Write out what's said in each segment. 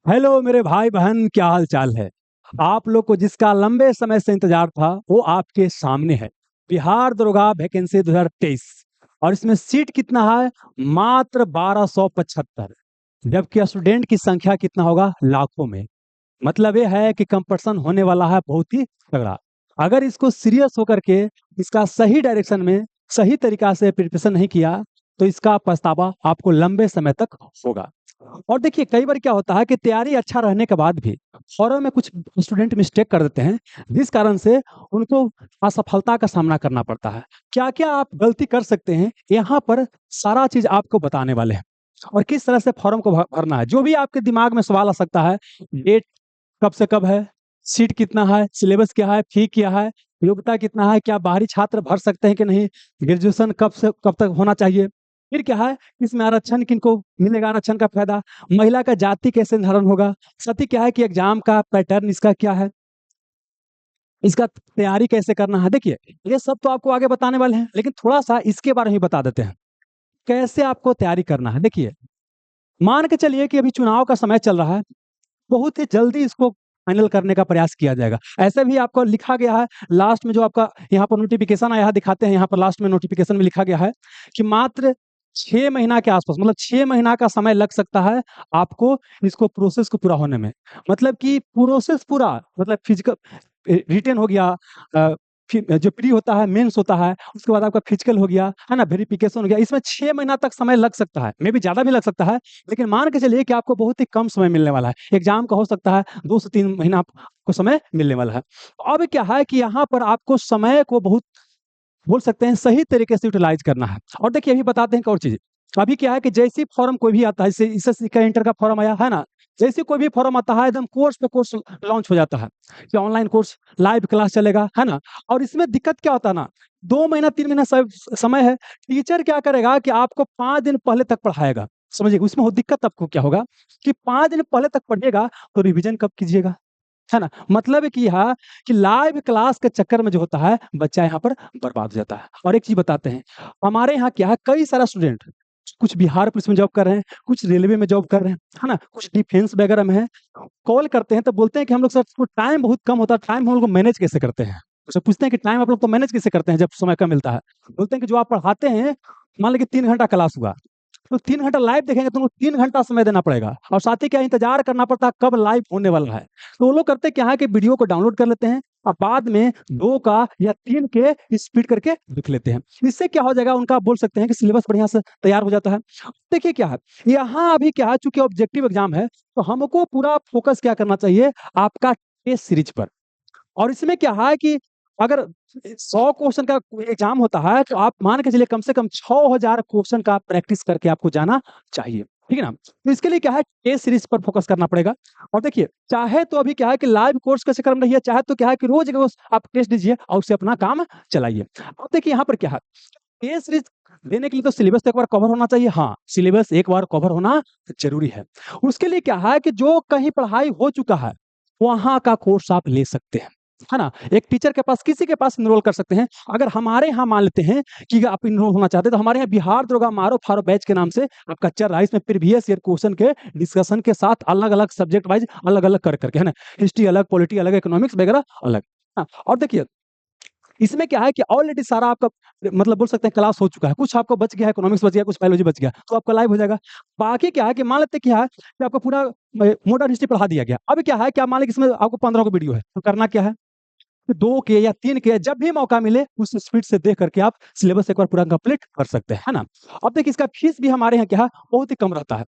Hello मेरे भाई बहन, क्या हाल चाल है। आप लोग को जिसका लंबे समय से इंतजार था वो आपके सामने है। बिहार दरोगा वैकेंसी 2023। और इसमें सीट कितना है? मात्र 1275। जबकि स्टूडेंट की संख्या कितना होगा? लाखों में। मतलब ये है कि कंपटीशन होने वाला है बहुत ही तगड़ा। अगर इसको सीरियस होकर के इसका सही डायरेक्शन में सही तरीका से प्रिपरेशन नहीं किया तो इसका पछतावा आपको लंबे समय तक होगा। और देखिए, कई बार क्या होता है कि तैयारी अच्छा रहने के बाद भी फॉरम में कुछ स्टूडेंट मिस्टेक कर देते हैं, जिस कारण से उनको असफलता का सामना करना पड़ता है। क्या क्या आप गलती कर सकते हैं, यहाँ पर सारा चीज आपको बताने वाले हैं। और किस तरह से फॉर्म को भरना है। जो भी आपके दिमाग में सवाल आ सकता है, डेट कब से कब है, सीट कितना है, सिलेबस क्या है, फी क्या है, योग्यता कितना है, क्या बाहरी छात्र भर सकते हैं कि नहीं, ग्रेजुएशन कब से कब तक होना चाहिए, फिर क्या है इसमें आरक्षण किनको मिलेगा, आरक्षण का फायदा, महिला का जाति कैसे निर्धारण होगा, साथ ही क्या है कि एग्जाम का पैटर्न इसका क्या है, इसका तैयारी कैसे करना है। देखिए, ये सब तो आपको आगे बताने वाले हैं, लेकिन थोड़ा सा इसके बारे में बता देते हैं कैसे आपको तैयारी करना है। देखिए, मान के चलिए कि अभी चुनाव का समय चल रहा है, बहुत ही जल्दी इसको फाइनल करने का प्रयास किया जाएगा। ऐसे भी आपको लिखा गया है, लास्ट में जो आपका यहाँ पर नोटिफिकेशन आया है, दिखाते हैं यहाँ पर लास्ट में नोटिफिकेशन में लिखा गया है कि मात्र 6 महीना के आसपास, मतलब 6 महीना का समय लग सकता है आपको इसको प्रोसेस को पूरा होने में। मतलब कि प्रोसेस पूरा, मतलब फिजिकल रिटेन हो गया, फिर जो प्री होता है, मेंस होता है, उसके बाद आपका फिजिकल हो गया, है ना, वेरिफिकेशन हो गया। इसमें 6 महीना तक समय लग सकता है, मे बी ज़्यादा भी लग सकता है, लेकिन मान के चलिए कि आपको बहुत ही कम समय मिलने वाला है। एग्जाम का हो सकता है 2 से 3 महीना आपको समय मिलने वाला है। अब क्या है कि यहाँ पर आपको समय को बहुत, बोल सकते हैं, सही तरीके से यूटिलाइज करना है। और देखिए, अभी बताते हैं एक और चीज़। अभी क्या है कि जैसे ही फॉर्म कोई भी आता है, जैसे एसएससी का इंटर का फॉर्म आया है ना, जैसे ही कोई भी फॉर्म आता है, एकदम कोर्स पे कोर्स लॉन्च हो जाता है कि ऑनलाइन कोर्स, लाइव क्लास चलेगा, है ना। और इसमें दिक्कत क्या होता है ना, 2 महीना 3 महीना समय है। टीचर क्या करेगा कि आपको 5 दिन पहले तक पढ़ाएगा। समझिए, उसमें हो दिक्कत आपको क्या होगा कि 5 दिन पहले तक पढ़िएगा तो रिवीजन कब कीजिएगा, है ना। मतलब कि यह कि लाइव क्लास के चक्कर में जो होता है, बच्चा यहाँ पर बर्बाद हो जाता है। और एक चीज बताते हैं, हमारे यहाँ क्या है, कई सारा स्टूडेंट, कुछ बिहार पुलिस में जॉब कर रहे हैं, कुछ रेलवे में जॉब कर रहे हैं, है ना, कुछ डिफेंस वगैरह में है। कॉल करते हैं तो बोलते हैं कि हम लोग सर टाइम बहुत कम होता है, टाइम हम लोग को मैनेज कैसे करते हैं। उससे पूछते हैं कि टाइम आप लोग तो मैनेज कैसे करते हैं जब समय कम मिलता है। बोलते हैं कि जो आप पढ़ाते हैं, मान लीजिए 3 घंटा क्लास हुआ, तो 3 घंटा लाइव देखेंगे तो उनको 3 घंटा समय देना पड़ेगा, और साथ ही क्या इंतजार करना पड़ता है कब लाइव होने वाला है। तो वो लोग करते क्या है कि वीडियो को डाउनलोड कर लेते हैं और बाद में 2 का या 3 के स्पीड करके लिख लेते हैं। इससे क्या हो जाएगा, उनका बोल सकते हैं कि सिलेबस बढ़िया से तैयार हो जाता है। देखिए क्या है, यहाँ अभी क्या है, चूंकि ऑब्जेक्टिव एग्जाम है, तो हमको पूरा फोकस क्या करना चाहिए, आपका टेस्ट सीरीज पर। और इसमें क्या है कि अगर 100 क्वेश्चन का एग्जाम होता है, तो आप मान के चलिए कम से कम 6000 क्वेश्चन का प्रैक्टिस करके आपको जाना चाहिए, ठीक है ना। तो इसके लिए क्या है, टेस्ट सीरीज पर फोकस करना पड़ेगा। और देखिए, चाहे तो अभी क्या है कि लाइव कोर्स का चक्कर में रहिए, चाहे तो क्या है कि रोज रोज आप टेस्ट दीजिए और उससे अपना काम चलाइए। अब देखिए यहाँ पर क्या है, टेस्ट सीरीज देने के लिए तो सिलेबस तो एक बार कवर होना चाहिए। हाँ, सिलेबस एक बार कवर होना जरूरी है। उसके लिए क्या है कि जो कहीं पढ़ाई हो चुका है, वहां का कोर्स आप ले सकते हैं, है ना। एक टीचर के पास, किसी के पास इनरोल कर सकते हैं। अगर हमारे यहाँ मान लेते हैं कि आप इनरोल होना चाहते हैं, तो हमारे यहाँ बिहार दरोगा मारो फारो बैच के नाम से आपका चल रहा है। इसमें प्रीवियस ईयर क्वेश्चन के डिस्कशन के साथ अलग अलग सब्जेक्ट वाइज अलग अलग कर करके, है ना, हिस्ट्री अलग, पॉलिटी अलग, इकोनॉमिक्स वगैरह अलग। हाँ, और देखिए, इसमें क्या है कि ऑलरेडी सारा आपका, मतलब बोल सकते हैं, क्लास हो चुका है। कुछ आपको बच गया है, इकोनॉमिक्स बच गया, कुछ बायोलॉजी बच गया, तो आपका लाइव हो जाएगा। बाकी क्या है कि मान लेते हैं क्या है कि आपको पूरा मॉडर्न हिस्ट्री पढ़ा दिया गया। अब क्या है कि आप मान लीजिए इसमें आपको 15 को वीडियो है, तो करना क्या है, 2 के या 3 के जब भी मौका मिले उस स्पीड से देख करके आप सिलेबस एक बार पूरा कंप्लीट कर सकते हैं, है ना। अब देखिए, इसका फीस भी हमारे यहाँ क्या है, बहुत ही कम रहता है।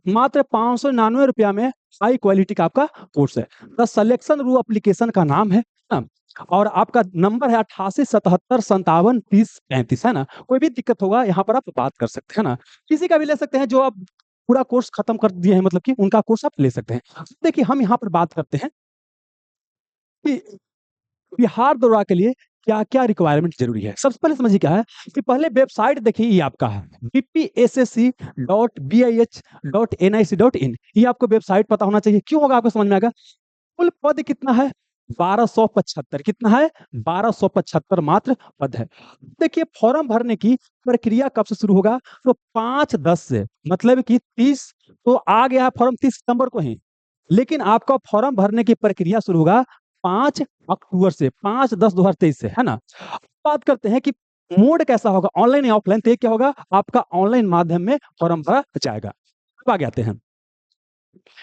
मात्र 599 रुपया में हाई क्वालिटी का आपका कोर्स है। द सिलेक्शन रू एप्लीकेशन का नाम है ना। और आपका नंबर है 8877573035, है ना। कोई भी दिक्कत होगा यहाँ पर आप बात कर सकते हैं ना। किसी का भी ले सकते हैं जो आप पूरा कोर्स खत्म कर दिए हैं, मतलब कि उनका कोर्स आप ले सकते हैं। देखिए, हम यहाँ पर बात करते हैं कि बिहार दौरा के लिए क्या-क्या रिक्वायरमेंट ज़रूरी है। सबसे पहले समझिए क्या है कि पहले वेबसाइट देखिए, ये आपका है bpssc.bih.nic.in। ये आपको वेबसाइट पता होना चाहिए। क्यों होगा, आपको समझ में आएगा। कुल पद कितना है? 1275। कितना है? 1275 मात्र पद है। देखिए, फॉर्म भरने की प्रक्रिया कब से शुरू होगा, तो 5/10 से, मतलब कि 30, तो आ गया है फॉर्म 30 सितंबर को ही। लेकिन आपका फॉर्म भरने की प्रक्रिया शुरू होगा 5 अक्टूबर से, 5/10/2023 से, है ना? बात करते हैं कि मोड कैसा होगा, ऑनलाइन या ऑफलाइन? तो ये क्या होगा, आपका ऑनलाइन माध्यम में फॉर्म भरा जाएगा। अब आगे आते हैं।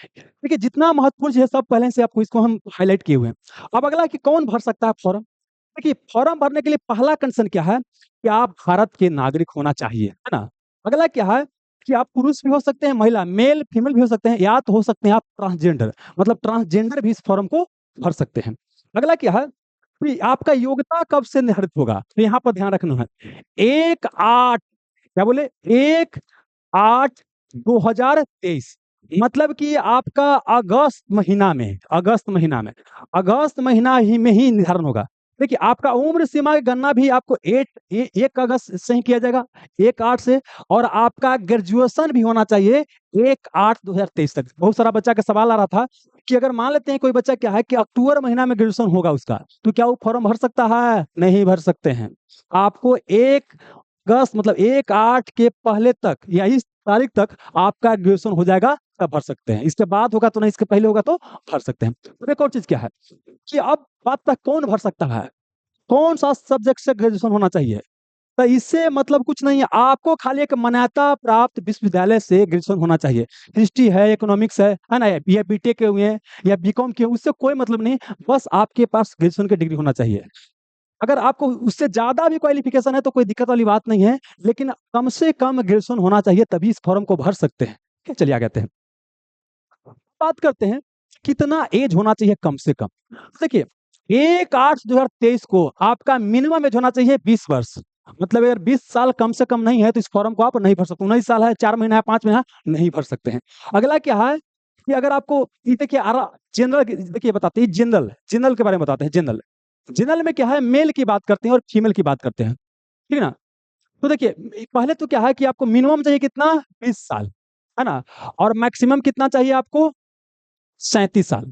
देखिए, जितना महत्वपूर्ण चीज़ है सब पहले से आपको इसको हम हाइलाइट किए हुए हैं। अब अगला कि कौन भर सकता है फॉर्म? देखिए, फॉर्म भरने के लिए पहला कंडीशन क्या है कि आप भारत के नागरिक होना चाहिए, है ना? अगला क्या है कि आप पुरुष भी हो सकते हैं, महिला मेल फीमेल भी हो सकते हैं, या तो हो सकते हैं आप ट्रांसजेंडर, मतलब ट्रांसजेंडर भी इस फॉर्म को भर सकते हैं। अगला क्या है कि आपका योग्यता कब से निर्धारित होगा? तो यहाँ पर ध्यान रखना है, 1/8 क्या बोले? 1/8/2023, मतलब कि आपका अगस्त महीना ही में ही निर्धारण होगा। देखिए, आपका उम्र सीमा की गणना भी आपको 1 अगस्त से ही किया जाएगा, 1/8 से, और आपका ग्रेजुएशन भी होना चाहिए 1/8/2023 तक। बहुत सारा बच्चा का सवाल आ रहा था कि अगर मान लेते हैं कोई बच्चा क्या है कि अक्टूबर महीना में ग्रेजुएशन होगा उसका, तो क्या वो फॉर्म भर सकता है? नहीं भर सकते हैं। आपको 1 अगस्त मतलब 1/8 के पहले तक या इस तारीख तक आपका ग्रेजुएशन हो जाएगा, तब भर सकते हैं। इसके बाद होगा तो नहीं, इसके पहले होगा तो भर सकते हैं। तो एक और चीज़ क्या है कि अब बात तक कौन भर सकता है? कौन-सा सब्जेक्ट से ग्रेजुएशन होना चाहिए? तो इससे मतलब कुछ नहीं है, आपको खाली एक मान्यता प्राप्त विश्वविद्यालय से ग्रेजुएशन होना चाहिए। हिस्ट्री है, इकोनॉमिक्स है ना? या बीटेक किए हुए हैं या बीकॉम किए हुए हैं, उससे कोई मतलब नहीं, बस आपके पास ग्रेजुएशन की डिग्री होना चाहिए। अगर आपको उससे ज़्यादा भी क्वालिफ़िकेशन है तो कोई दिक्कत वाली बात नहीं है, लेकिन कम से कम ग्रेजुएशन होना चाहिए तभी इस फॉर्म को भर सकते हैं। ठीक है, चलिए आगे आते हैं। बात करते हैं, कितना ऐज होना चाहिए कम से कम? देखिए, 1/8/2023 को आपका मिनिमम ऐज होना चाहिए 20 वर्ष। मतलब अगर 20 साल कम से कम नहीं है तो इस फॉर्म को आप नहीं भर सकते। 19 साल है, 4 महीना है, 5 महीना है, नहीं भर सकते हैं। अगला क्या है कि अगर आपको ये देखिए जनरल देखिए बताते हैं जनरल के बारे में बताते हैं जनरल। जनरल में क्या है, मेल की बात करते हैं और फीमेल की बात करते हैं, ठीक है ना? तो देखिए, पहले तो क्या है कि आपको मिनिमम चाहिए कितना? 20 साल, है ना? और मैक्सिमम कितना चाहिए आपको? 37 साल।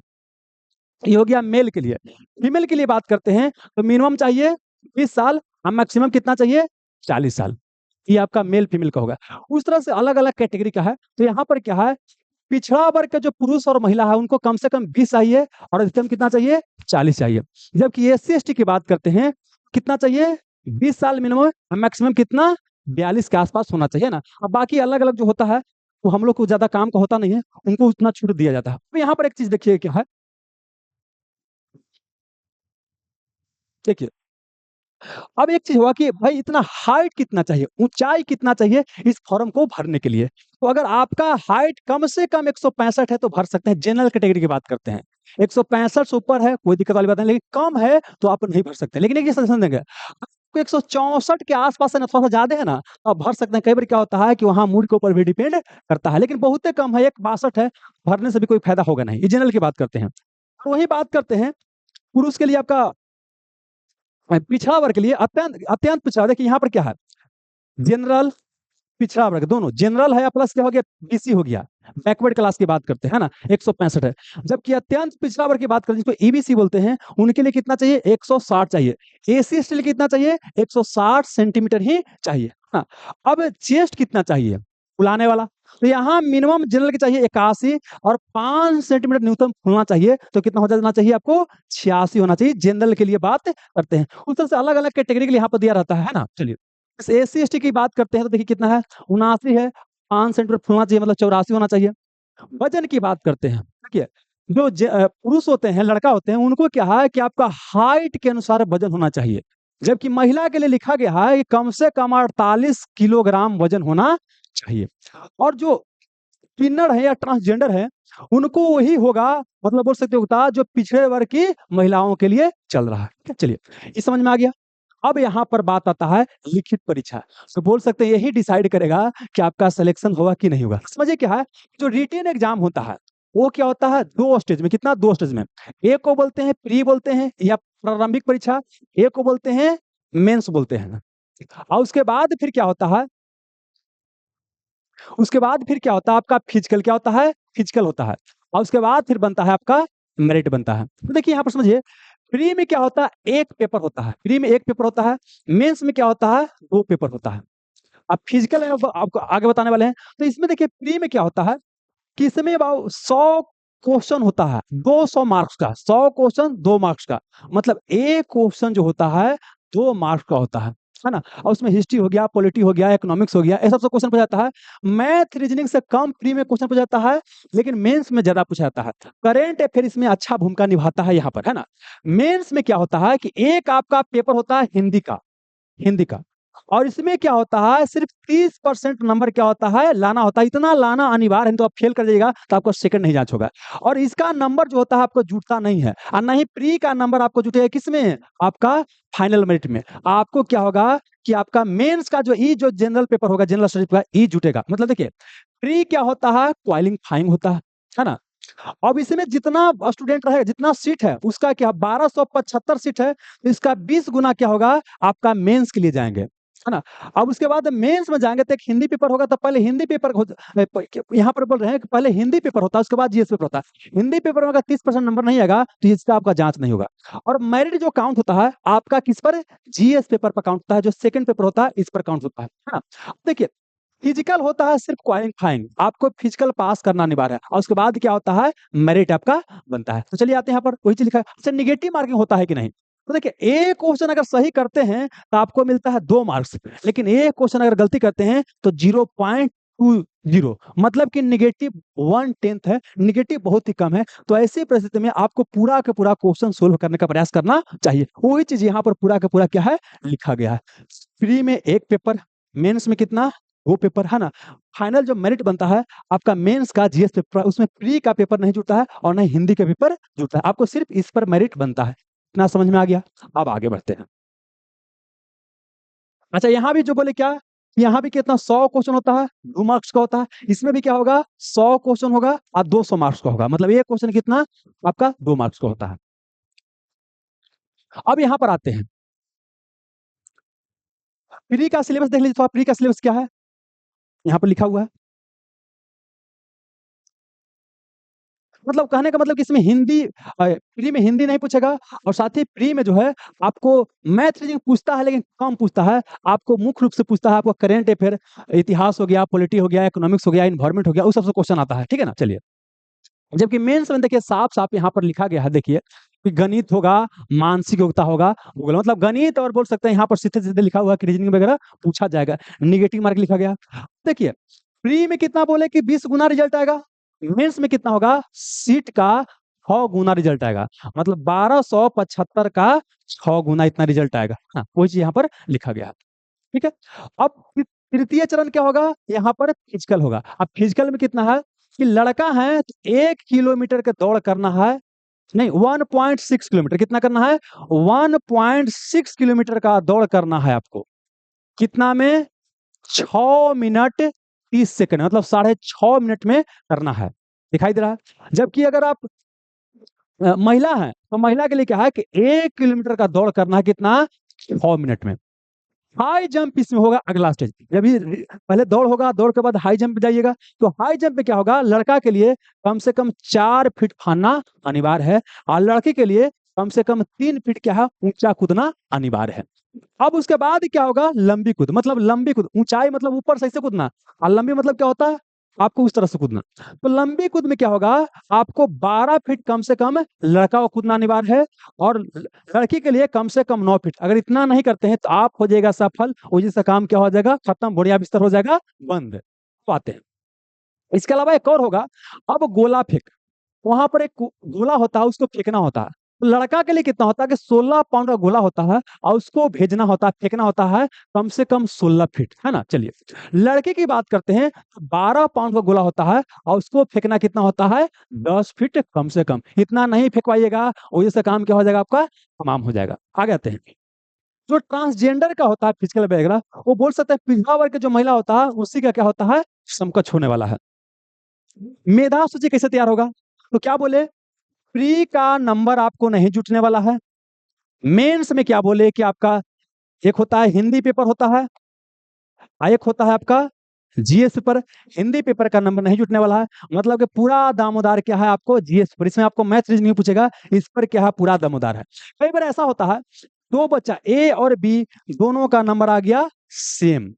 ये हो गया मेल के लिए। फीमेल के लिए बात करते हैं तो मिनिमम चाहिए 20 साल और मैक्सिमम कितना चाहिए? 40 साल। ये आपका मेल फीमेल का होगा। उस तरह से अलग-अलग कैटेगरी का है। तो यहाँ पर क्या है, पिछड़ा वर्ग का जो पुरुष और महिला है उनको कम से कम 20 चाहिए और अधिकतम कितना चाहिए? 40 चाहिए। जबकि एससी-एसटी की बात करते हैं, कितना चाहिए? 20 साल मिनिमम और मैक्सिमम कितना? 42 के आस-पास होना चाहिए ना। अब बाकी अलग-अलग जो होता है, वो हम लोग को ज़्यादा काम का होता नहीं है, उनको उतना छूट दिया जाता है। तो यहाँ पर एक चीज़ देखिए क्या है, देखिए अब एक चीज़ हुआ कि भाई इतना हाइट कितना चाहिए, ऊँचाई कितना चाहिए इस फॉर्म को भरने के लिए? तो अगर आपका हाइट कम से कम 165 है तो भर सकते हैं, जनरल कैटेगरी की बात करते हैं। 165 से ऊपर है, कोई दिक्कत वाली बात नहीं, लेकिन कम है तो आप नहीं भर सकते। लेकिन एक ये सजेशन देंगे, आपको 164 के आस-पास है ना, थोड़ा-सा ज़्यादा है ना, तो आप भर सकते हैं। कई बार क्या होता है कि वहाँ मूड के ऊपर भी डिपेंड करता है, लेकिन बहुते कम है, 162 है, भरने से भी कोई फायदा होगा नहीं। ये जनरल की बात करते हैं। वही बात करते हैं, पुरुष के लिए आपका पिछड़ा वर्ग के लिए अत्यंत अत्यंत पिछड़ा, देखिए यहाँ पर क्या है, जनरल, पिछड़ा वर्ग दोनों, जनरल है प्लस क्या हो गया, बीसी हो गया, बैकवर्ड क्लास की बात करते हैं, है ना, 165 है। जबकि अत्यंत पिछड़ा वर्ग की बात करें जिसको ईबीसी बोलते हैं, उनके लिए कितना चाहिए? 160 चाहिए। एसी एसटी के लिए कितना चाहिए? 160 सेंटीमीटर ही चाहिए, है ना। अब चेस्ट कितना चाहिए? फुलाने वाला, तो यहाँ मिनिमम जनरल के चाहिए 81 और 5 सेंटीमीटर न्यूनतम फूलना चाहिए, तो कितना हो जाना चाहिए आपको? 86 होना चाहिए। जनरल के लिए बात करते हैं। उस तरह से अलग-अलग कैटेगरी के लिए यहाँ पर दिया रहता है ना? चलिए, इस एससी-एसटी की बात करते हैं तो देखिए कितना है, 79 है, 5 सेंटीमीटर फूलना चाहिए, मतलब 84 होना चाहिए। वज़न की बात करते हैं, देखिए जो पुरुष होते हैं, लड़का होते हैं, उनको क्या है कि आपका हाइट के अनुसार वज़न होना चाहिए। जबकि महिला के लिए लिखा गया है कि कम से कम 48 किलोग्राम वज़न होना चाहिए। और जो किन्नर है या ट्रांसजेंडर है, उनको वही होगा, मतलब बोल सकते हो जो पिछड़े वर्ग की महिलाओं के लिए चल रहा है। ठीक है, चलिए, ये समझ में आ गया। अब यहाँ पर बात आता है लिखित परीक्षा। तो बोल सकते हैं यही डिसाइड करेगा कि आपका सिलेक्शन होगा कि नहीं होगा। समझिए क्या है, जो रिटेन एग्जाम होता है, वो क्या होता है 2 स्टेज में, कितना 2 स्टेज में। एक को बोलते हैं प्री बोलते हैं या प्रारंभिक परीक्षा, एक को बोलते हैं मेंस बोलते हैं। और उसके बाद फिर क्या होता है आपका फिजिकल, क्या होता है? फिजिकल होता है। और उसके बाद फिर बनता है आपका मेरिट बनता है। तो देखिए यहाँ पर समझिए, प्री में क्या होता है? 1 पेपर होता है। प्री में 1 पेपर होता है। मेंस में क्या होता है? 2 पेपर होता है। अब फिजिकल है, अब आपको आगे बताने वाले हैं। तो इसमें देखिए प्री में क्या होता है कि इसमें अबाउट 100 क्वेश्चन होता है 200 मार्क्स का, 100 क्वेश्चन 2 मार्क्स का, मतलब एक क्वेश्चन जो होता है 2 मार्क्स का होता है ना। और उसमें हिस्ट्री हो गया, पॉलिटी हो गया, इकोनॉमिक्स हो गया, ये सब से क्वेश्चन पूछा जाता है। मैथ रीजनिंग से कम प्री में क्वेश्चन पूछा जाता है, लेकिन मेंस में ज्यादा पूछा जाता है। करेंट अफेयर इसमें अच्छा भूमिका निभाता है यहाँ पर, है ना। मेंस में क्या होता है कि एक आपका पेपर होता है हिंदी का, और इसमें क्या होता है सिर्फ 30% नंबर क्या होता है लाना होता है। इतना लाना अनिवार्य है, तो आप फेल कर जाइएगा तो आपको सेकंड नहीं जांच होगा। और इसका नंबर जो होता है आपको जुटता नहीं है, और ना ही प्री का नंबर आपको जुटेगा किसमें, आपका फाइनल मेरिट में। आपको क्या होगा कि आपका मेंस का जो जनरल पेपर होगा, जनरल स्टडीज का ई जुटेगा। मतलब देखिए प्री क्या होता है, क्वालिफाइंग होता है ना। अब इसमें जितना स्टूडेंट रहेगा, जितना सीट है उसका क्या 1275 सीट है, तो इसका 20 गुना क्या होगा आपका मेंस के लिए जाएंगे, है ना। अब उसके बाद मेंस में जाएंगे तो एक हिंदी पेपर होगा, तो पहले हिंदी पेपर यहाँ पर बोल रहे हैं कि पहले हिंदी पेपर होता है, उसके बाद जीएस पेपर होता है। हिंदी पेपर में अगर 30% नंबर नहीं आएगा तो इसका आपका जांच नहीं होगा। और मेरिट जो काउंट होता है आपका किस पर, जीएस पेपर पर काउंट होता है, जो सेकंड पेपर होता है इस पर काउंट होता है ना। देखिए फिजिकल होता है सिर्फ क्वालिफाइंग, आपको फिजिकल पास करना अनिवार्य है, और उसके बाद क्या होता है मेरिट आपका बनता है। तो चलिए आते हैं यहाँ पर वही चीज लिखा है। अच्छा निगेटिव मार्किंग होता है कि नहीं, तो देखिए एक क्वेश्चन अगर सही करते हैं तो आपको मिलता है 2 मार्क्स, लेकिन एक क्वेश्चन अगर गलती करते हैं तो 0.20, मतलब कि निगेटिव 1/10 है, निगेटिव बहुत ही कम है। तो ऐसी परिस्थिति में आपको पूरा का पूरा क्वेश्चन सोल्व करने का प्रयास करना चाहिए। वही चीज यहाँ पर पूरा का पूरा क्या है लिखा गया है। प्री में एक पेपर, मेंस में कितना, 2 पेपर, है ना। फाइनल जो मेरिट बनता है आपका मेंस का जीएस पेपर, उसमें प्री का पेपर नहीं जुड़ता है और नहीं हिंदी का पेपर जुड़ता है, आपको सिर्फ इस पर मेरिट बनता है। इतना समझ में आ गया। अब आगे बढ़ते हैं। अच्छा यहाँ भी जो बोले क्या, यहाँ भी कितना 100 क्वेश्चन होता है, 2 मार्क्स का होता है। इसमें भी क्या होगा 100 क्वेश्चन होगा और 200 मार्क्स का होगा, मतलब एक क्वेश्चन कितना आपका 2 मार्क्स का होता है। अब यहाँ पर आते हैं, प्री का सिलेबस देख लीजिए, तो प्री का सिलेबस क्या है यहाँ पर लिखा हुआ है। मतलब कहने का मतलब कि इसमें हिंदी प्री में हिंदी नहीं पूछेगा, और साथ ही प्री में जो है आपको मैथ रीजनिंग पूछता है लेकिन कम पूछता है। आपको मुख्य रूप से पूछता है आपको करेंट अफेयर, इतिहास हो गया, पॉलिटी हो गया, इकोनॉमिक्स हो गया, इन्वायरमेंट हो गया, उस सबसे क्वेश्चन आता है, ठीक है ना। चलिए जबकि मेंस में देखिए साफ साफ यहाँ पर लिखा गया है, देखिए कि गणित होगा, मानसिक योग्यता होगा, भूगोल, मतलब गणित, और बोल सकते हैं यहाँ पर सीधे सीधे लिखा हुआ है कि रीजनिंग वगैरह पूछा जाएगा, निगेटिव मार्क लिखा गया। देखिए प्री में कितना बोले कि 20 गुना रिजल्ट आएगा, मेंस में कितना होगा सीट का 6 गुना रिजल्ट आएगा, मतलब 1275 का 6 गुना इतना रिजल्ट आएगा। हाँ वही चीज यहाँ पर लिखा गया है, ठीक है। अब तृतीय चरण क्या होगा, यहाँ पर फिजिकल होगा। अब फिजिकल में कितना है कि लड़का है तो 1 किलोमीटर का दौड़ करना है, नहीं 1.6 किलोमीटर, कितना करना है 1.6 किलोमीटर का दौड़ करना है आपको, कितना में 6 मिनट 30 सेकंड, मतलब 6.5 मिनट में करना है, दिखाई दे रहा है। जबकि अगर आप महिला है तो महिला के लिए क्या है कि 1 किलोमीटर का दौड़ करना है, कितना 6 मिनट में। हाई जंप इसमें होगा अगला स्टेज, जब ये पहले दौड़ होगा, दौड़ के बाद हाई जंप जाइएगा, तो हाई जंप में क्या होगा लड़का के लिए कम से कम 4 फीट फानना अनिवार्य है, और लड़की के लिए कम से कम 3 फीट क्या है ऊंचा कूदना अनिवार्य है। अब उसके बाद क्या होगा लंबी कूद, मतलब लंबी कूद, ऊंचाई मतलब ऊपर से ऐसे कूदना, और लंबी मतलब क्या होता है आपको उस तरह से कूदना। तो लंबी कूद में क्या होगा आपको 12 फीट कम से कम लड़का को कूदना अनिवार्य है, और लड़की के लिए कम से कम 9 फीट। अगर इतना नहीं करते हैं तो आप हो जाएगा सफल, उसी से काम क्या हो जाएगा खत्म, बढ़िया बिस्तर हो जाएगा बंद। तो आते हैं, इसके अलावा एक और होगा, अब गोला फेंक, वहां पर एक गोला होता है उसको फेंकना होता है। तो लड़का के लिए कितना होता है कि 16 पाउंड का गोला होता है, और उसको भेजना होता है, फेंकना होता है कम से कम 16 फीट, है ना। चलिए लड़के की बात करते हैं, 12 पाउंड का गोला होता है और उसको फेंकना कितना होता है 10 फीट कम से कम। इतना नहीं फेंकवाइएगा, वजह से काम क्या हो जाएगा आपका तमाम हो जाएगा। आगे आते हैं, जो ट्रांसजेंडर का होता है फिजिकल वगैरह, वो बोल सकते हैं पिछड़ा वर्ग के जो महिला होता है उसी का क्या होता है समकक्ष होने वाला है। मेधा सूची कैसे तैयार होगा, तो क्या बोले प्री का नंबर आपको नहीं जुटने वाला है। मेंस में क्या बोले कि आपका एक होता है हिंदी पेपर होता है, एक होता है आपका जीएस पेपर। हिंदी पेपर का नंबर नहीं जुटने वाला है, मतलब कि पूरा दामोदार क्या है आपको जीएस पेपर, इसमें आपको मैथ रीजनिंग नहीं पूछेगा, इस पर क्या है पूरा दामोदार है। कई बार ऐसा होता है दो बच्चा ए और बी दोनों का नंबर आ गया सेम,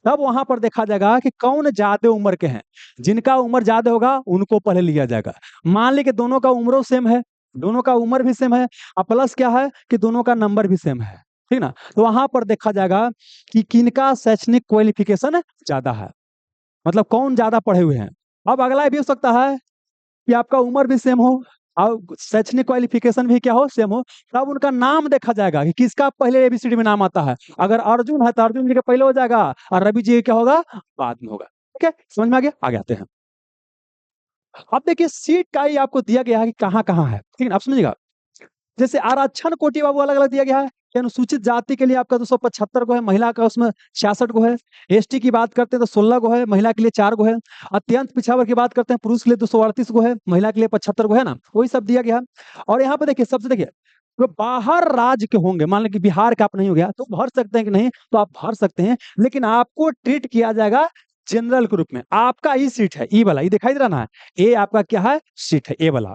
तब वहां पर देखा जाएगा कि कौन ज्यादा उम्र के हैं। जिनका उम्र ज्यादा होगा उनको पहले लिया जाएगा। मान ली कि दोनों का उम्र सेम है, दोनों का उम्र भी सेम है, और प्लस क्या है कि दोनों का नंबर भी सेम है, ठीक ना। तो वहां पर देखा जाएगा कि किनका शैक्षणिक क्वालिफिकेशन ज्यादा है, मतलब कौन ज्यादा पढ़े हुए हैं। अब अगला भी हो सकता है कि आपका उम्र भी सेम हो और शैक्षणिक क्वालिफिकेशन भी क्या हो, सेम हो। तब उनका नाम देखा जाएगा कि किसका पहले एबीसीडी में नाम आता है। अगर अर्जुन है तो अर्जुन जी का पहले हो जाएगा और रवि जी का क्या होगा, बाद में होगा। ठीक है, समझ में आ गया, आगे आते हैं। अब देखिए सीट का ही आपको दिया गया है कि कहाँ कहाँ है, ठीक है, आप समझिएगा। जैसे आरक्षण कोटि बाबू अलग अलग दिया गया है कि अनुसूचित जाति के लिए आपका 275 को है, महिला का उसमें 66 को है। एसटी की बात करते हैं तो 16 को है, महिला के लिए 4 को है। अत्यंत पिछड़ा वर्ग की बात करते हैं, पुरुष के लिए 238 को है, महिला के लिए 75 को है ना, वही सब दिया गया है। और यहाँ पे देखिए सबसे देखिए, तो बाहर राज्य के होंगे, मान लीजिए कि बिहार का आप नहीं हो गया तो भर सकते हैं कि नहीं, तो आप भर सकते हैं, लेकिन आपको ट्रीट किया जाएगा जनरल के रूप में। आपका ई सीट है, ई वाला, ये दिखाई दे रहा ना, ए आपका क्या है, सीट है, ए वाला।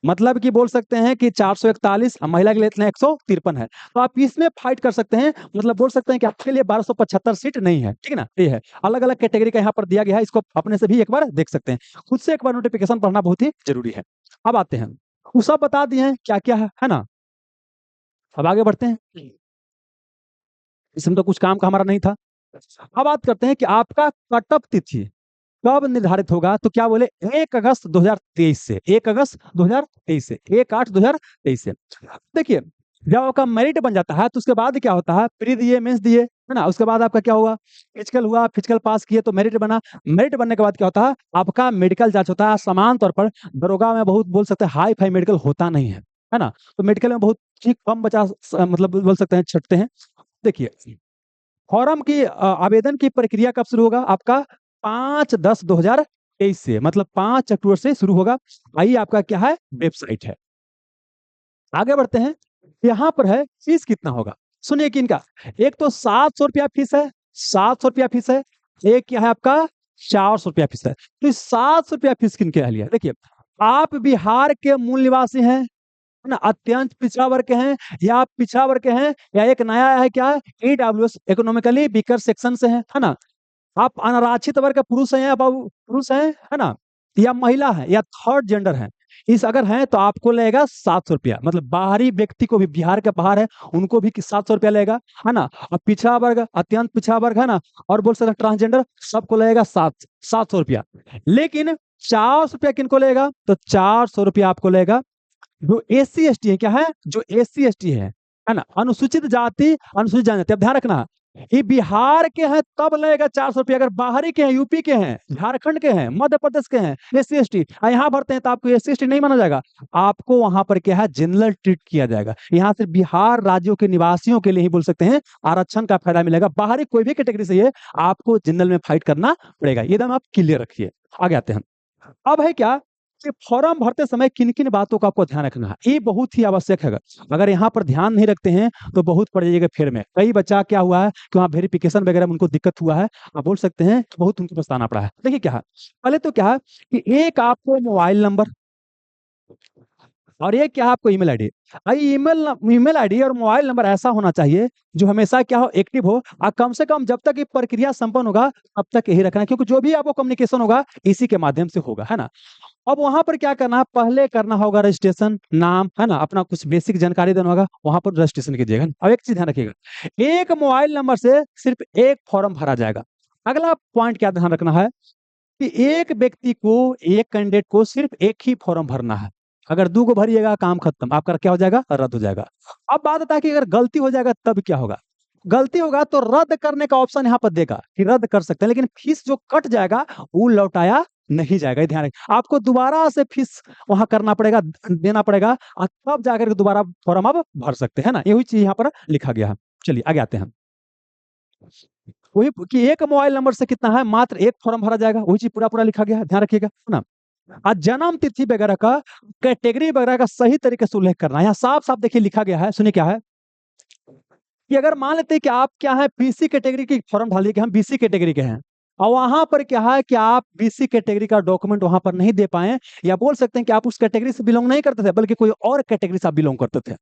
मतलब कि बोल सकते हैं कि 441 महिला के लिए इतना 153 है, तो आप इसमें फाइट कर सकते हैं। मतलब बोल सकते हैं कि आपके लिए 1275 सीट नहीं है, ठीक है ना, ये है। अलग अलग कैटेगरी का यहाँ पर दिया गया है, इसको अपने से भी एक बार देख सकते हैं, खुद से एक बार नोटिफिकेशन पढ़ना बहुत ही जरूरी है। अब आते हैं, वो सब बता दिए हैं क्या क्या है ना। अब आगे बढ़ते हैं, इसमें तो कुछ काम का हमारा नहीं था। अब बात करते हैं कि आपका कटअप तिथि कब निर्धारित होगा, तो क्या बोले 1 अगस्त 2023 से, 1 अगस्त 2023 से, 1/8/2023 से। देखिए जब आपका मेरिट बन जाता है तो उसके बाद क्या होता है, प्री दिए, मेंस दिए, है ना, उसके बाद आपका क्या हुआ, फिजिकल हुआ, फिजिकल पास किए तो मेरिट बना। मेरिट बनने के बाद क्या होता है, आपका मेडिकल जांच होता है। समान तौर पर दरोगा में बहुत बोल सकते हैं हाई फाई मेडिकल होता नहीं है ना, तो मेडिकल में बहुत ही कम बचा मतलब बोल सकते हैं छटते हैं। देखिए फॉर्म की आवेदन की प्रक्रिया कब शुरू होगा, आपका 5/10/2023 से, मतलब 5 अक्टूबर से शुरू होगा। आइए आपका क्या है, वेबसाइट है। आगे बढ़ते हैं, यहाँ पर है फीस कितना होगा, सुनिए कि इनका एक तो 700 रुपया फीस है, 700 रुपया फीस है। एक क्या है आपका 400 रुपया फीस है। तो इस 700 रुपया फीस किनके लिए, देखिए आप बिहार के मूल निवासी हैं, है ना, अत्यंत पिछड़ा वर्ग के हैं, या आप पिछड़ा वर्ग के हैं, या एक नया है क्या है, ईडब्ल्यूएस इकोनॉमिकली वीकर सेक्शन से है ना, आप अनारक्षित वर्ग के पुरुष हैं, या पुरुष हैं, है ना, या महिला है, या थर्ड जेंडर है, इस अगर हैं तो आपको लगेगा 700 रुपया। मतलब बाहरी व्यक्ति को भी, बिहार के बाहर है उनको भी 700 रुपया लगेगा, है ना। और पिछड़ा वर्ग, अत्यंत पिछड़ा वर्ग, है ना, और बोल सकते हैं ट्रांसजेंडर, सबको लगेगा 700 रुपया। लेकिन 400 रुपया किनको लगेगा, तो 400 रुपया आपको लगेगा जो एससी एसटी है, क्या है, जो एससी एसटी है ना, अनुसूचित जाति, अनुसूचित जनजाति। अब ध्यान रखना, ये बिहार के हैं तब लगेगा 400 रुपया, अगर बाहरी के हैं, यूपी के हैं, झारखंड के हैं, मध्य प्रदेश के हैं, एससी एसटी यहाँ भरते हैं तो आपको एससी एसटी नहीं माना जाएगा, आपको वहां पर क्या है, जनरल ट्रीट किया जाएगा। यहाँ से बिहार राज्यों के निवासियों के लिए ही बोल सकते हैं आरक्षण का फायदा मिलेगा, बाहरी कोई भी कैटेगरी से है आपको जनरल में फाइट करना पड़ेगा, एकदम आप क्लियर रखिए। आगे आते हैं, अब है क्या कि फॉर्म भरते समय किन किन बातों का आपको ध्यान रखना है, ये बहुत ही आवश्यक है। अगर यहाँ पर ध्यान नहीं रखते हैं तो बहुत पड़ जाइएगा फिर में। कई बच्चा क्या हुआ है कि वहाँ वेरिफिकेशन वगैरह में उनको दिक्कत हुआ है, आप बोल सकते हैं कि बहुत उनको पछताना पड़ा है। देखिए क्या है, पहले तो क्या है कि एक आपको मोबाइल नंबर, और ये क्या है आपको ईमेल आईडी। ईमेल आईडी और मोबाइल नंबर ऐसा होना चाहिए जो हमेशा क्या हो, एक्टिव हो, और कम से कम जब तक ये प्रक्रिया संपन्न होगा तब तक यही रखना है, क्योंकि जो भी आपको कम्युनिकेशन होगा इसी के माध्यम से होगा, है ना। अब वहां पर क्या करना है, पहले करना होगा रजिस्ट्रेशन, नाम, है ना, अपना कुछ बेसिक जानकारी देना होगा, वहां पर रजिस्ट्रेशन कीजिएगा। अब एक चीज ध्यान रखिएगा, एक मोबाइल नंबर से सिर्फ एक फॉर्म भरा जाएगा। अगला पॉइंट क्या ध्यान रखना है कि एक व्यक्ति को, एक कैंडिडेट को सिर्फ एक ही फॉर्म भरना है। अगर 2 को भरिएगा काम खत्म, आपका क्या हो जाएगा, रद्द हो जाएगा। अब बात आता है कि अगर गलती हो जाएगा तब क्या होगा, गलती होगा तो रद्द करने का ऑप्शन यहाँ पर देगा कि रद्द कर सकते हैं, लेकिन फीस जो कट जाएगा वो लौटाया नहीं जाएगा, ये ध्यान रखें। आपको दोबारा से फीस वहां करना पड़ेगा, देना पड़ेगा, और तब जाकर के दोबारा फॉर्म आप भर सकते हैं ना, यही चीज यहाँ पर लिखा गया है। चलिए आगे आते हैं, वही कि एक मोबाइल नंबर से कितना है, मात्र एक फॉर्म भरा जाएगा, वही चीज पूरा पूरा लिखा गया है, ध्यान रखिएगा, है ना। आज जन्म तिथि वगैरह का, कैटेगरी वगैरह का सही तरीके से उल्लेख करना है। यहाँ साफ साफ देखिए लिखा गया है, सुनिए क्या है कि अगर मान लेते हैं कि आप क्या है बीसी कैटेगरी की फॉर्म डालिए कि हम बीसी कैटेगरी के हैं, और वहां पर क्या है कि आप बीसी कैटेगरी का डॉक्यूमेंट वहां पर नहीं दे पाए, या बोल सकते हैं कि आप उस कैटेगरी से बिलोंग नहीं करते थे बल्कि कोई और कैटेगरी से आप बिलोंग करते थे,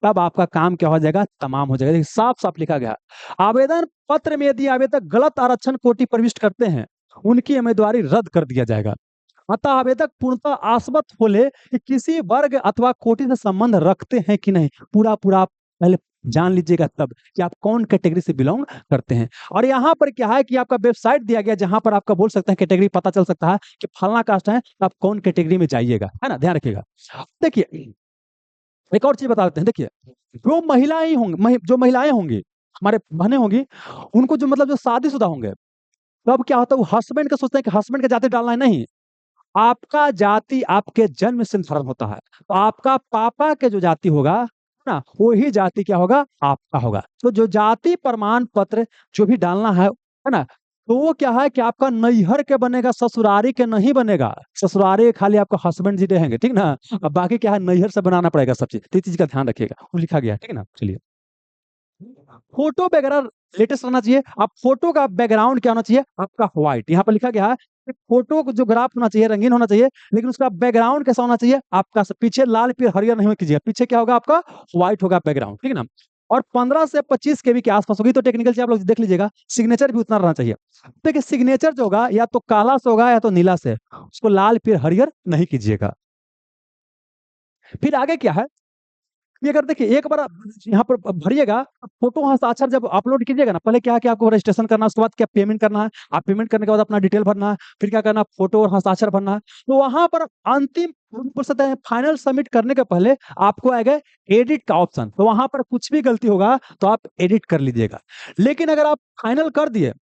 तब आपका काम क्या हो जाएगा, तमाम हो जाएगा। देखिए साफ साफ लिखा गया है। आवेदन पत्र में यदि आवेदक गलत आरक्षण कोटि प्रविष्ट करते हैं, उनकी उम्मीदवारी रद्द कर दिया जाएगा। अतः आवेदक पूर्णतः आश्वस्त हो ले कि किसी वर्ग अथवा कोटि से संबंध रखते हैं कि नहीं, पूरा पूरा आप पहले जान लीजिएगा तब कि आप कौन कैटेगरी से बिलोंग करते हैं। और यहाँ पर क्या है कि आपका वेबसाइट दिया गया, जहां पर आपका बोल सकते हैं कैटेगरी पता चल सकता है कि फलना कास्ट है, तो आप कौन कैटेगरी में जाइएगा, है ना, ध्यान रखिएगा। देखिए एक और चीज बता देते हैं। देखिए जो महिलाएं होंगी, जो महिलाएं होंगी, हमारे बहनें होंगी, उनको जो मतलब जो शादीशुदा होंगे, तब क्या होता है, वो हस्बैंड का सोचते हैं कि हस्बैंड का जाति डालना है, नहीं, आपका जाति आपके जन्म से निर्धारण होता है। तो आपका पापा के जो जाति होगा ना, वही जाति क्या होगा, आपका होगा। तो जो जाति प्रमाण पत्र जो भी डालना है ना, तो वो क्या है कि आपका नैहर के बनेगा, ससुरारी के नहीं बनेगा। ससुरारी खाली आपका हस्बैंड जी रहेंगे, ठीक ना। अब बाकी क्या है, नैहर से बनाना पड़ेगा सब चीज, तो इस चीज का ध्यान रखिएगा, वो लिखा गया है, ठीक है ना। चलिए, फोटो वगैरह लेटेस्ट रहना चाहिए। अब फोटो का बैकग्राउंड क्या होना चाहिए, आपका व्हाइट। यहाँ पर लिखा गया है कि फोटो को जो ग्राफ होना चाहिए रंगीन होना चाहिए, लेकिन उसका बैकग्राउंड कैसा होना चाहिए, आपका पीछे लाल फिर हरियर नहीं कीजिएगा, पीछे क्या होगा, आपका व्हाइट होगा बैकग्राउंड, ठीक है ना। और 15 से 25 केबी के आसपास होगी, तो टेक्निकल से आप लोग देख लीजिएगा। सिग्नेचर भी उतना रहना चाहिए। देखिए सिग्नेचर जो होगा या तो काला से होगा या तो नीला से, उसको लाल फिर हरियर नहीं कीजिएगा। फिर आगे क्या है, ये अगर देखिए एक बार आप यहाँ पर भरिएगा, फोटो हस्ताक्षर जब अपलोड कीजिएगा ना, पहले क्या है कि आपको रजिस्ट्रेशन करना है, उसके बाद क्या पेमेंट करना है, आप पेमेंट करने के बाद अपना डिटेल भरना है, फिर क्या करना है, फोटो और हस्ताक्षर भरना है। तो वहां पर अंतिम बोल सकते हैं फाइनल सबमिट करने के पहले आपको आएगा एडिट का ऑप्शन। तो वहां पर कुछ भी गलती होगा तो आप एडिट कर लीजिएगा। लेकिन अगर आप फाइनल कर दिए,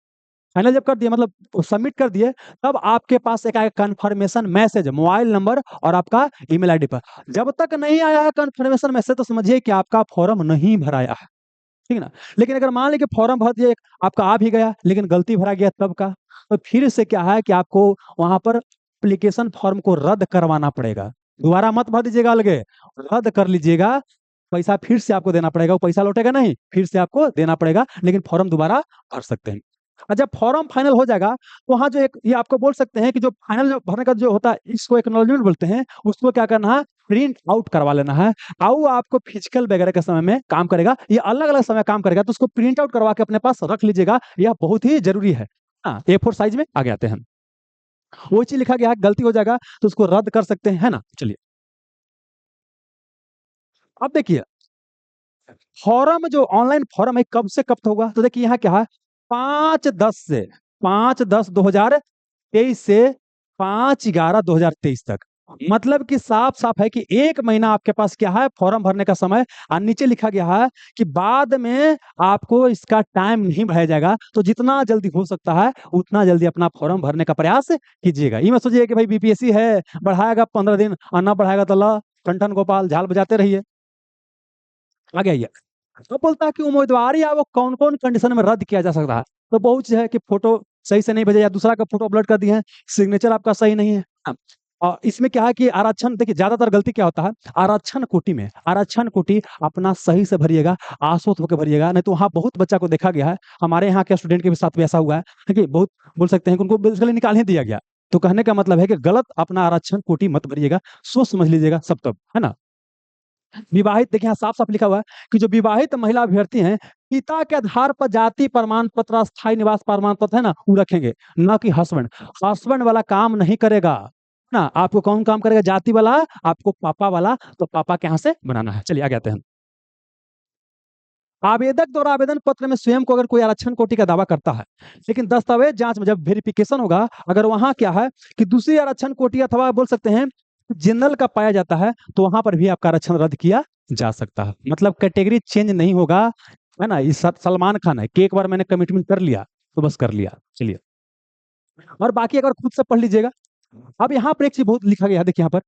फाइनल जब कर दिए मतलब सबमिट कर दिए, तब आपके पास एक आएगा कंफर्मेशन मैसेज, मोबाइल नंबर और आपका ईमेल आईडी पर। जब तक नहीं आया है कंफर्मेशन मैसेज, तो समझिए कि आपका फॉर्म नहीं भराया है, ठीक है ना। लेकिन अगर मान लीजिए फॉर्म भर दिए, आपका आ भी गया लेकिन गलती भरा गया तब का, तो फिर से क्या है कि आपको वहां पर एप्लीकेशन फॉर्म को रद्द करवाना पड़ेगा। दोबारा मत भर दीजिएगा, अलगे रद्द कर लीजिएगा। पैसा फिर से आपको देना पड़ेगा, वो पैसा लौटेगा नहीं, फिर से आपको देना पड़ेगा, लेकिन फॉर्म दोबारा भर सकते हैं। और जब फॉर्म फाइनल हो जाएगा, तो वहां जो एक ये आपको बोल सकते हैं कि जो फाइनल जो भरने का जो होता है, इसको एक्नॉलेजमेंट बोलते हैं, उसको क्या करना है, प्रिंट आउट करवा लेना है। आओ आपको फिजिकल वगैरह के समय में काम करेगा, ये अलग अलग समय काम करेगा, तो उसको प्रिंट आउट करवा के अपने पास रख लीजिएगा, यह बहुत ही जरूरी है। हाँ, A4 साइज में आगे आते हैं। वो चीज लिखा गया है, गलती हो जाएगा तो उसको रद्द कर सकते हैं, है ना। चलिए अब देखिए फॉर्म जो ऑनलाइन फॉर्म है कब से कब तक होगा, तो देखिए यहाँ क्या है, 5/10 से 5/11/2023 तक। मतलब कि साफ साफ है कि 1 महीना आपके पास क्या है, फॉर्म भरने का समय। और नीचे लिखा गया है कि बाद में आपको इसका टाइम नहीं बढ़ाया जाएगा, तो जितना जल्दी हो सकता है उतना जल्दी अपना फॉर्म भरने का प्रयास कीजिएगा। ये मत सोचिए कि भाई बीपीएससी है, बढ़ाएगा 15 दिन और ना बढ़ाएगा तो ला ठन गोपाल झाल बजाते रहिए। आगे आइए, तो बोलता है कि उम्मीदवारी है वो कौन कौन कंडीशन में रद्द किया जा सकता है। तो बहुत चीज है कि फोटो सही से नहीं भेजा या दूसरा का फोटो अपलोड कर दिए हैं, सिग्नेचर आपका सही नहीं है। हाँ, और इसमें क्या है कि आरक्षण, देखिए ज्यादातर गलती क्या होता है, आरक्षण कोटि में, आरक्षण कोटि अपना सही से भरिएगा, आश्वस्त होकर भरिएगा, नहीं तो वहाँ बहुत बच्चा को देखा गया है, हमारे यहाँ के स्टूडेंट के भी साथ भी ऐसा हुआ है कि बहुत बोल सकते हैं कि उनको बेसिकली निकाल ही दिया गया। तो कहने का मतलब है कि गलत अपना आरक्षण कोटि मत भरिएगा, सोच समझ लीजिएगा सब, तब है ना। विवाहित, देखिए यहाँ साफ साफ लिखा हुआ है कि जो विवाहित महिला अभ्यर्थी हैं, पिता के आधार पर जाति प्रमाण पत्र, स्थायी निवास प्रमाण पत्र है ना, वो रखेंगे, ना कि हस्बैंड। हस्बैंड वाला काम नहीं करेगा ना। आपको कौन काम करेगा, जाति वाला, आपको पापा वाला, तो पापा के यहाँ से बनाना है। चलिए आगे आते हैं। आवेदक द्वारा आवेदन पत्र में स्वयं को अगर कोई आरक्षण कोटि का दावा करता है, लेकिन दस्तावेज जांच में जब वेरिफिकेशन होगा, अगर वहां क्या है कि दूसरी आरक्षण कोटि अथवा बोल सकते हैं जनरल का पाया जाता है, तो वहां पर भी आपका आरक्षण रद्द किया जा सकता है। मतलब कैटेगरी चेंज नहीं होगा, है ना। ये सलमान खान है कि एक बार मैंने कमिटमेंट कर लिया तो बस कर लिया। चलिए, और बाकी अगर खुद से पढ़ लीजिएगा। अब यहाँ पर एक चीज बहुत लिखा गया है, देखिए यहाँ पर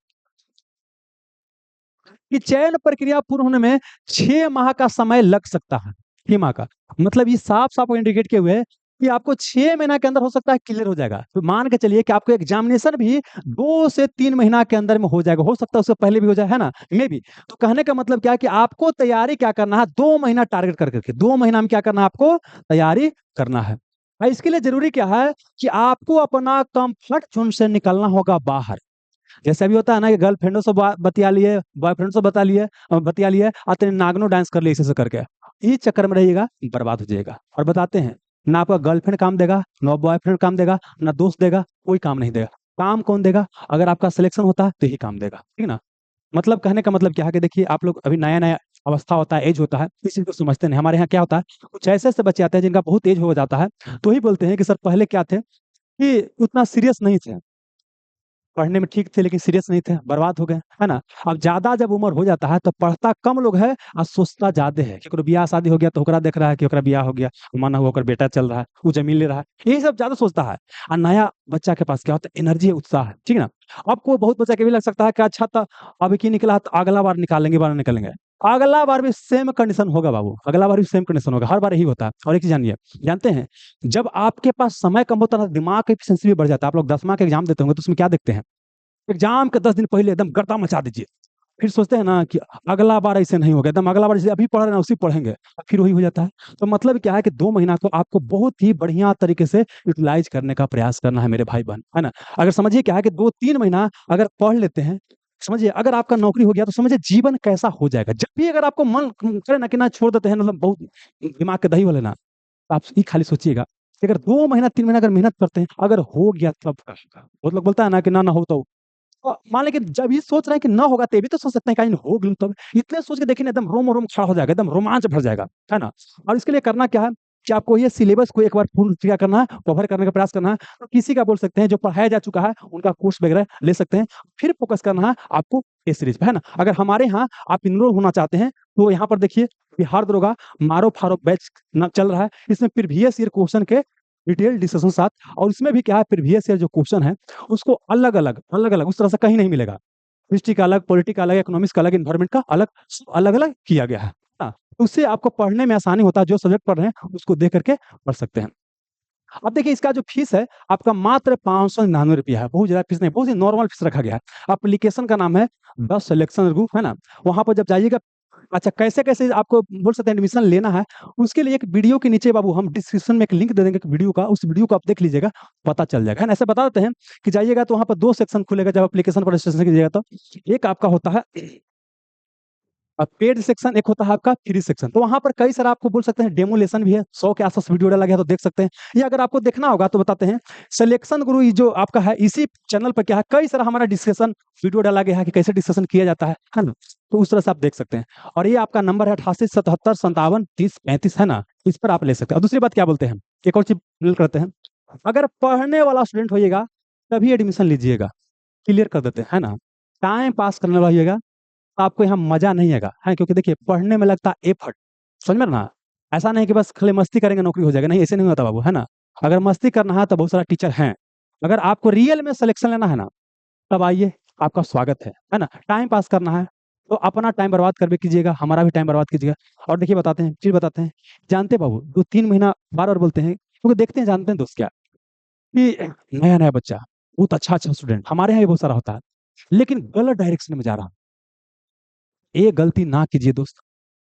कि चयन प्रक्रिया पूर्ण होने में 6 माह का समय लग सकता है। 6 माह का मतलब ये साफ साफ इंडिकेट किए हुए है कि आपको 6 महीना के अंदर हो सकता है क्लियर हो जाएगा। तो मान के चलिए कि आपको एग्जामिनेशन भी 2 से 3 महीना के अंदर में हो जाएगा, हो सकता है उससे पहले भी हो जाए, है ना, मे भी। तो कहने का मतलब क्या है कि आपको तैयारी क्या करना है, 2 महीना टारगेट कर करके 2 महीना में क्या करना है, आपको तैयारी करना है। और इसके लिए जरूरी क्या है कि आपको अपना कंफर्ट जोन से निकलना होगा बाहर। जैसे अभी होता है ना कि गर्लफ्रेंडों से बतिया लिए, बॉयफ्रेंड से बतिया लिए आते नागनो डांस कर लिए इसे करके, इस चक्कर में रहिएगा, बर्बाद हो जाएगा। और बताते हैं, ना आपका गर्लफ्रेंड काम देगा, ना बॉयफ्रेंड काम देगा, ना दोस्त देगा, कोई काम नहीं देगा। काम कौन देगा? अगर आपका सिलेक्शन होता है तो ही काम देगा, ठीक ना। मतलब कहने का मतलब क्या है कि देखिए आप लोग अभी नया नया अवस्था होता है, एज होता है, इस चीज को समझते नहीं। हमारे यहाँ क्या होता है, कुछ ऐसे ऐसे बच्चे आते हैं जिनका बहुत एज हो जाता है, तो ही बोलते हैं कि सर पहले क्या थे कि उतना सीरियस नहीं थे, पढ़ने में ठीक थे लेकिन सीरियस नहीं थे, बर्बाद हो गए, है ना। अब ज्यादा जब उम्र हो जाता है तो पढ़ता कम लोग है और सोचता ज्यादा है कि ब्याह शादी हो गया तो ओकरा देख रहा है कि ओकरा ब्याह हो गया, माना हुआ ओकर बेटा चल रहा है, वो जमीन ले रहा है, यही सब ज्यादा सोचता है। और नया बच्चा के पास क्या होता है, एनर्जी है, उत्साह है, ठीक है ना। आपको बहुत बच्चा के भी लग सकता है कि अच्छा था अभी की निकला तो अगला बार निकालेंगे, बार निकालेंगे, अगला बार भी सेम कंडीशन होगा बाबू, अगला बार भी सेम कंडीशन होगा, हर बार यही होता है। और एक चीज जानिए, जानते हैं, जब आपके पास समय कम होता है दिमाग की एफिशिएंसी भी बढ़ जाता है। आप लोग 10वां के एग्जाम देते होंगे तो उसमें क्या देखते हैं, एग्जाम के 10 दिन पहले एकदम गर्दा मचा दीजिए, फिर सोचते हैं ना कि अगला बार ऐसे नहीं होगा, एकदम अगला बार जैसे अभी पढ़ रहे हैं उसी पढ़ेंगे, फिर वही हो जाता है। तो मतलब क्या है कि 2 महीना को आपको बहुत ही बढ़िया तरीके से यूटिलाइज करने का प्रयास करना है मेरे भाई बहन, है ना। अगर समझिए क्या है कि 2-3 महीना अगर पढ़ लेते हैं, समझिए अगर आपका नौकरी हो गया तो समझिए जीवन कैसा हो जाएगा। जब भी अगर आपको मन करे ना कि ना छोड़ देते हैं, मतलब बहुत दिमाग के दही वाले ना, तो आप ये खाली सोचिएगा कि अगर 2 महीना 3 महीना अगर मेहनत करते हैं, अगर हो गया तब का बहुत लोग बोलता है ना कि ना ना हो तो मान लें कि जब ये सोच रहे हैं कि ना होगा तो ये भी तो सोच सकते हैं कहीं हो गई तब, इतने सोच के देखिए ना एकदम रोम रोम खड़ा हो जाएगा, एकदम रोमांच भर जाएगा, है ना। और इसके लिए करना क्या है कि आपको ये सिलेबस को एक बार पूर्ण क्या करना है, कवर करने का प्रयास करना है। तो किसी का बोल सकते हैं जो पढ़ाया जा चुका है उनका कोर्स वगैरह ले सकते हैं, फिर फोकस करना है आपको इस सीरीज पे, है ना। अगर हमारे यहाँ आप इनरोल होना चाहते हैं तो यहाँ पर देखिए बिहार दरोगा मारो फारो बैच चल रहा है, इसमें प्रीवियस ईयर क्वेश्चन के डिटेल डिस्कशन साथ, और इसमें भी क्या है प्रीवियस ईयर जो क्वेश्चन है उसको अलग अलग उस तरह से कहीं नहीं मिलेगा। हिस्ट्री का अलग, पॉलिटी का अलग, इकोनॉमिक्स का अलग, इन्वायरमेंट का अलग, अलग अलग किया गया है ना। तो उससे आपको पढ़ने में आसानी होता है, जो सब्जेक्ट पढ़ रहे हैं उसको देख करके पढ़ सकते हैं। अब देखिए इसका जो फीस है आपका मात्र 599 रुपया है, बहुत ज्यादा फीस नहीं, बहुत ही नॉर्मल फीस रखा गया है। एप्लीकेशन का नाम है द सिलेक्शन ग्रुप, है ना। वहां पर जब जाइएगा, अच्छा कैसे कैसे आपको बोल सकते हैं एडमिशन लेना है, उसके लिए एक वीडियो के नीचे बाबू हम डिस्क्रिप्शन में एक लिंक दे देंगे वीडियो का, उस वीडियो को आप देख लीजिएगा, पता चल जाएगा, है ना। ऐसे बता देते हैं कि जाइएगा तो वहां पर 2 सेक्शन खुलेगा जब एप्लीकेशन पर रजिस्ट्रेशन कीजिएगा तो, एक आपका होता है पेड सेक्शन, एक होता है आपका फ्री सेक्शन। तो वहां पर कई सारा आपको बोल सकते हैं डेमो लेसन भी है, 100 के आसपास वीडियो डाला गया तो देख सकते हैं। या अगर आपको देखना होगा तो बताते हैं, सिलेक्शन गुरु जो आपका है इसी चैनल पर क्या है कई सारा हमारा डिस्कशन वीडियो डाला गया है कि कैसे डिस्कशन किया जाता है ना। तो उस तरह से आप देख सकते हैं। और ये आपका नंबर है 88 77 57 30 35, है ना, इस पर आप ले सकते हैं। और दूसरी बात क्या बोलते हैं, एक और चीज करते हैं, अगर पढ़ने वाला स्टूडेंट होइएगा तभी एडमिशन लीजिएगा, क्लियर कर देते हैं, है ना। टाइम पास करने वाला होइएगा तो आपको यहाँ मजा नहीं आएगा, है, क्योंकि देखिए पढ़ने में लगता है एफर्ट, समझ में ना। ऐसा नहीं कि बस खाली मस्ती करेंगे नौकरी हो जाएगा, नहीं ऐसे नहीं होता बाबू, है ना। अगर मस्ती करना है तो बहुत सारा टीचर हैं, अगर आपको रियल में सिलेक्शन लेना है ना तब आइए, आपका स्वागत है ना। टाइम पास करना है तो अपना टाइम बर्बाद कर भी कीजिएगा, हमारा भी टाइम बर्बाद कीजिएगा। और देखिए बताते हैं, चीज बताते हैं, जानते हैं बाबू 2-3 महीना बार बार बोलते हैं क्योंकि देखते हैं, जानते हैं दोस्त क्या कि नया नया बच्चा बहुत अच्छा अच्छा स्टूडेंट हमारे यहाँ भी बहुत सारा होता है, लेकिन गलत डायरेक्शन में जा रहा है। ये गलती ना कीजिए दोस्त,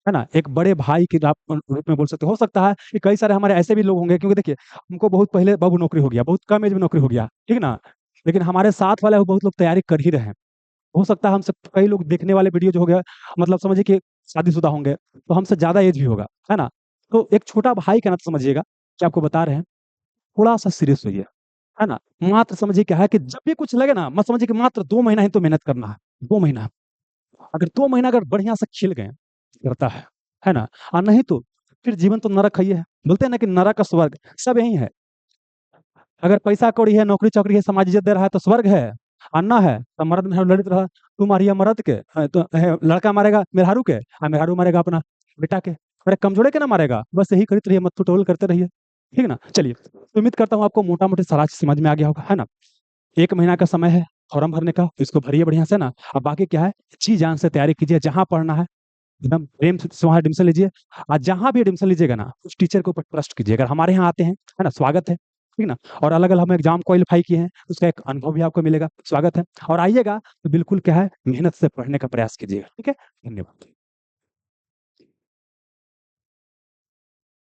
है ना। एक बड़े भाई के रूप में बोल सकते हो सकता है कि कई सारे हमारे ऐसे भी लोग होंगे, क्योंकि देखिए हमको बहुत पहले बाबू नौकरी हो गया, बहुत कम एज में नौकरी हो गया, ठीक ना। लेकिन हमारे साथ वाले बहुत लोग तैयारी कर ही रहे हैं। हो सकता है हमसे कई लोग देखने वाले वीडियो जो हो गया, मतलब समझिए कि शादीशुदा होंगे तो हमसे ज्यादा एज भी होगा, है ना। तो एक छोटा भाई का नाते समझिएगा कि आपको बता रहे हैं, थोड़ा सा सीरियस होइए, है ना। मात्र समझिए क्या है कि जब भी कुछ लगे ना मत समझिए कि मात्र 2 महीना ही तो मेहनत करना है, 2 महीना, अगर 2 महीना अगर बढ़िया से खिल गए करता है ना। और नहीं तो फिर जीवन तो नरक ही है, बोलते हैं ना कि नरक का स्वर्ग सब यही है। अगर पैसा कौड़ी है, नौकरी चाकरी है, समाज इज्जत दे रहा है तो स्वर्ग है, अन्ना है तो मर्द मेहरारू लड़ित रहा, तू मारिया मर्द के, तो लड़का मारेगा मेहरारू के, मेहरारू मारेगा अपना बेटा के, अरे कमजोरे के ना मारेगा, बस यही करते रहिए, मत टोल करते रहिए, ठीक ना। चलिए, तो उम्मीद करता हूँ आपको मोटा मोटी सारा चीज समझ में आ गया होगा, है ना। 1 महीना का समय है फॉर्म भरने का, इसको भरिए बढ़िया से ना। अब बाकी क्या है, जी जान से तैयारी कीजिए, जहां पढ़ना है एकदम प्रेम से वहां एडमिशन लीजिए। और जहां भी एडमिशन लीजिएगा ना उस टीचर के ऊपर ट्रस्ट कीजिए, अगर हमारे यहाँ आते हैं, है ना, स्वागत है, ठीक ना। और अलग अलग हम एग्जाम क्वालिफाई किए हैं, उसका एक अनुभव भी आपको मिलेगा, स्वागत है। और आइएगा तो बिल्कुल क्या है, मेहनत से पढ़ने का प्रयास कीजिएगा, ठीक है। धन्यवाद।